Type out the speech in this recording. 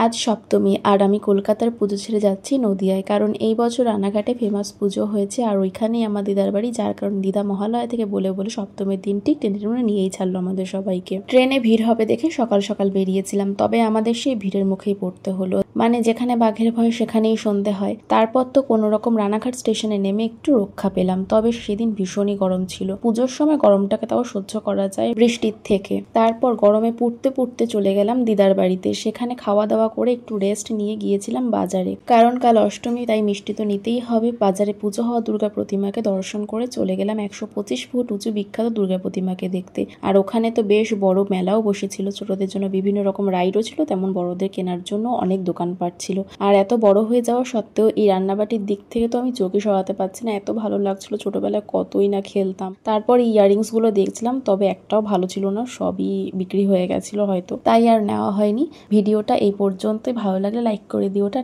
আজ সপ্তমী আর আমি কলকাতার পুজো ছেড়ে যাচ্ছি নদিয়ায়, কারণ এই বছর রানাঘাটে ফেমাস পুজো হয়েছে আর ওইখানেই আমার দিদার বাড়ি। যার কারণে দিদা মহালয়া থেকে বলে বলে সপ্তমীর দিনটি ট্রেনে নিয়েই ছাড়লো আমাদের সবাইকে। ট্রেনে ভিড় হবে দেখে সকাল সকাল বেরিয়েছিলাম, তবে আমাদের সেই ভিড়ের মুখেই পড়তে হলো। মানে যেখানে বাঘের ভয় সেখানেই সন্ধে হয়। তারপর তো কোনো রকম রানাঘাট স্টেশনে নেমে একটু রক্ষা পেলাম, তবে সেদিন ভীষণই গরম ছিল। পুজোর সময় গরমটাকে তাও সহ্য করা যায় বৃষ্টির থেকে। তারপর গরমে পুড়তে পুড়তে চলে গেলাম দিদার বাড়িতে। সেখানে খাওয়া দাওয়া করে একটু রেস্ট নিয়ে গিয়েছিলাম বাজারে, কারণ কাল অষ্টমী, তাই মিষ্টি তো নিতেই হবে। বাজারে পুজো হওয়া দুর্গা প্রতিমাকে দর্শন করে চলে গেলাম 125 ফুট উঁচু বিখ্যাত দুর্গা প্রতিমাকে দেখতে। আর ওখানে তো বেশ বড় মেলাও বসেছিল, ছোটদের জন্য বিভিন্ন রকম রাইডও ছিল, তেমন বড়দের কেনার জন্য অনেক দোকানপাট ছিল। আর এত বড় হয়ে যাওয়া সত্ত্বেও এই রান্নাবাটির দিক থেকে তো আমি চোখে সরাতে পারছি না, এত ভালো লাগছিল। ছোটবেলায় কতই না খেলতাম। তারপর ইয়াররিংস গুলো দেখছিলাম, তবে একটাও ভালো ছিল না, সবই বিক্রি হয়ে গেছিল হয়তো, তাই আর নেওয়া হয়নি। ভিডিওটা এই পর্যন্তই। ভালো লাগলে লাইক করে দিও। টাটা।